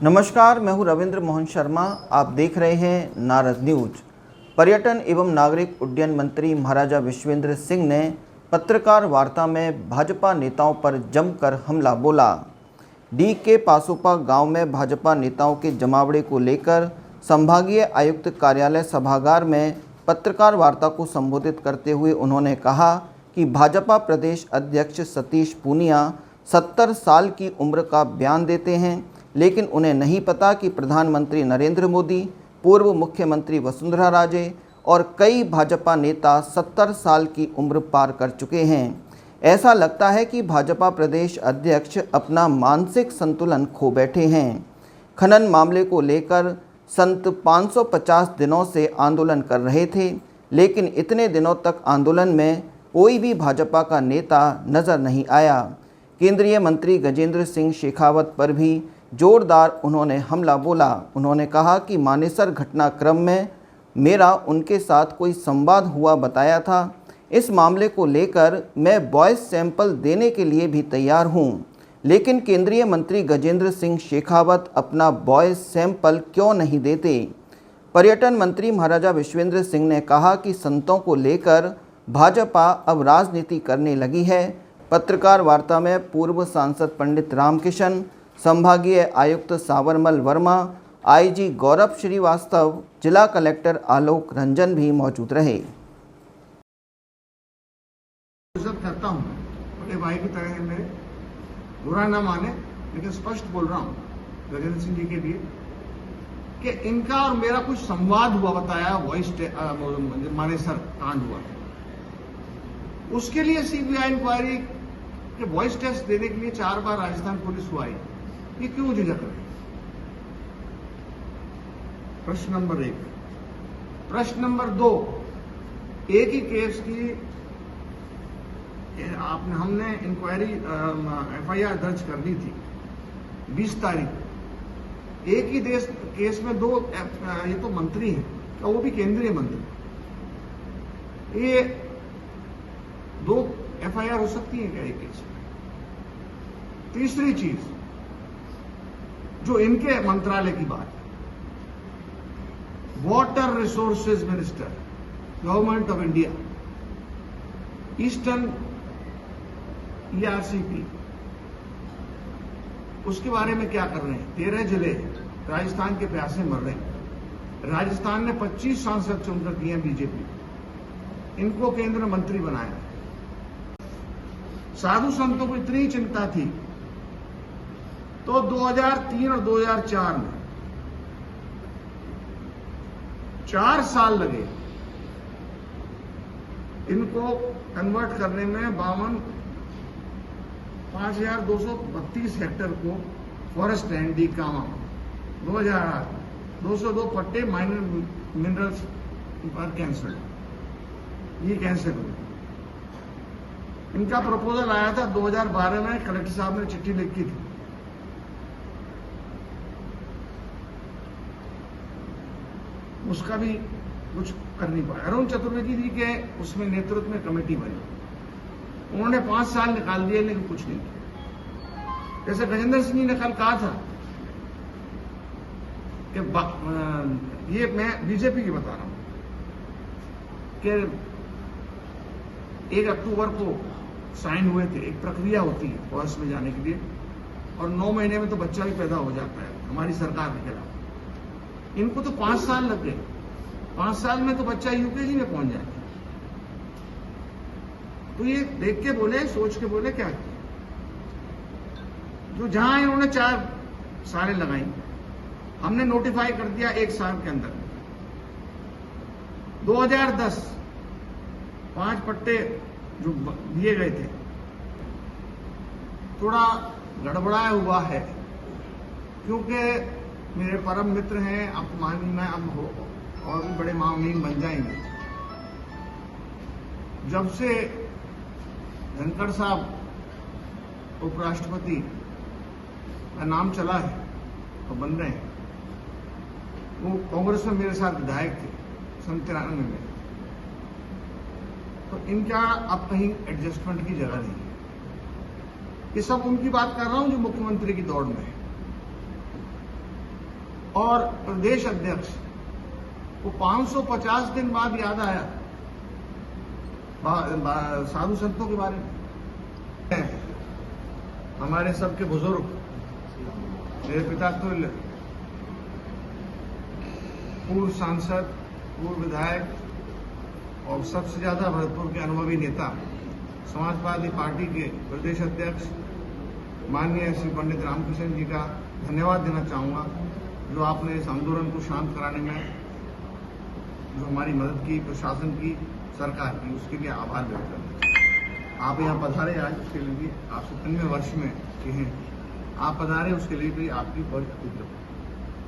नमस्कार, मैं हूं रविंद्र मोहन शर्मा। आप देख रहे हैं नारद न्यूज। पर्यटन एवं नागरिक उड्डयन मंत्री महाराजा विश्वेंद्र सिंह ने पत्रकार वार्ता में भाजपा नेताओं पर जमकर हमला बोला। डी के पासोपा गांव में भाजपा नेताओं के जमावड़े को लेकर संभागीय आयुक्त कार्यालय सभागार में पत्रकार वार्ता को संबोधित करते हुए उन्होंने कहा कि भाजपा प्रदेश अध्यक्ष सतीश पूनिया 70 साल की उम्र का बयान देते हैं, लेकिन उन्हें नहीं पता कि प्रधानमंत्री नरेंद्र मोदी, पूर्व मुख्यमंत्री वसुंधरा राजे और कई भाजपा नेता 70 साल की उम्र पार कर चुके हैं। ऐसा लगता है कि भाजपा प्रदेश अध्यक्ष अपना मानसिक संतुलन खो बैठे हैं। खनन मामले को लेकर संत 550 दिनों से आंदोलन कर रहे थे, लेकिन इतने दिनों तक आंदोलन में कोई भी भाजपा का नेता नज़र नहीं आया। केंद्रीय मंत्री गजेंद्र सिंह शेखावत पर भी जोरदार उन्होंने हमला बोला। उन्होंने कहा कि मानेसर घटनाक्रम में मेरा उनके साथ कोई संवाद हुआ बताया था। इस मामले को लेकर मैं वॉइस सैंपल देने के लिए भी तैयार हूं, लेकिन केंद्रीय मंत्री गजेंद्र सिंह शेखावत अपना वॉइस सैंपल क्यों नहीं देते। पर्यटन मंत्री महाराजा विश्वेंद्र सिंह ने कहा कि संतों को लेकर भाजपा अब राजनीति करने लगी है। पत्रकार वार्ता में पूर्व सांसद पंडित रामकिशन, संभागीय आयुक्त सावरमल वर्मा, आईजी गौरव श्रीवास्तव, जिला कलेक्टर आलोक रंजन भी मौजूद रहे। करता हूँ बड़े भाई की तरह मेरे, बुरा ना माने, लेकिन स्पष्ट बोल रहा हूँ गजेंद्र सिंह जी के लिए कि इनका और मेरा कुछ संवाद हुआ बताया, वॉइस मानेसर कांड हुआ, उसके लिए सीबीआई इंक्वायरी के वॉइस टेस्ट देने के लिए 4 बार राजस्थान पुलिस को आई। ये क्यों झिझक रहे? प्रश्न नंबर 1। प्रश्न नंबर 2, एक ही केस की हमने इंक्वायरी एफआईआर दर्ज कर दी थी 20 तारीख। एक ही केस में 2 ये तो मंत्री हैं, तो वो भी केंद्रीय मंत्री। ये 2 एफआईआर हो सकती है क्या एक केस में? तीसरी चीज जो इनके मंत्रालय की बात है, water resources minister, government of India, eastern ERCP, उसके बारे में क्या कर रहे हैं? 13 जिले राजस्थान के प्यासे मर रहे हैं। राजस्थान ने 25 सांसद चुनकर दिए हैं बीजेपी, इनको केंद्र मंत्री बनाया। साधु संतों को इतनी चिंता थी तो 2003 और 2004 में 4 साल लगे इनको कन्वर्ट करने में। 5232 हेक्टर को फॉरेस्ट लैंड दी कामा। 2008 202 पट्टे माइनर मिनरल्स पर कैंसिल, ये कैंसिल हुए। इनका प्रपोजल आया था 2012 में, कलेक्टर साहब ने चिट्ठी लिखी थी। उसका भी कुछ कर नहीं पाया। अरुण चतुर्वेदी जी के उसमें नेतृत्व में कमेटी बनी, उन्होंने 5 साल निकाल दिए, लेकिन कुछ नहीं किया। जैसे गजेंद्र सिंह जी ने कल कहा था कि ये मैं बीजेपी की बता रहा हूं कि 1 अक्टूबर को साइन हुए थे। एक प्रक्रिया होती है फॉरेस्ट में जाने के लिए, और 9 महीने में तो बच्चा भी पैदा हो जाता है हमारी सरकार के खिलाफ। इनको तो 5 साल लग गए। 5 साल में तो बच्चा यूकेजी में पहुंच जाए। तो ये देख के बोले, सोच के बोले, क्या जो जहां इन्होंने 4 सालें लगाई, हमने नोटिफाई कर दिया 1 साल के अंदर। 2010 5 पट्टे जो दिए गए थे, थोड़ा गड़बड़ाया हुआ है, क्योंकि मेरे परम मित्र हैं, अपमान में अब हो और भी बड़े मामलीन बन जाएंगे। जब से धनखड़ साहब उपराष्ट्रपति का नाम चला है तो बन रहे हैं, वो कांग्रेस में मेरे साथ विधायक थे 93 में, तो इनका अब कहीं एडजस्टमेंट की जगह नहीं है। ये सब उनकी बात कर रहा हूं जो मुख्यमंत्री की दौड़ में है। और प्रदेश अध्यक्ष को 550 दिन बाद याद आया साधु संतों के बारे में। हमारे सबके बुजुर्ग, मेरे पिता तुल्य, पूर्व सांसद, पूर्व विधायक और सबसे ज्यादा भरतपुर के अनुभवी नेता, समाजवादी पार्टी के प्रदेश अध्यक्ष माननीय श्री पंडित रामकृष्ण जी का धन्यवाद देना चाहूंगा, जो आपने इस आंदोलन को शांत कराने में जो हमारी मदद की, प्रशासन की, सरकार की, उसके लिए आभार व्यक्त करना। आप यहाँ पधारे आज, उसके लिए भी आप 97वें वर्ष में हैं, आप पधारे उसके लिए भी आपकी बहुत कृतज्ञता।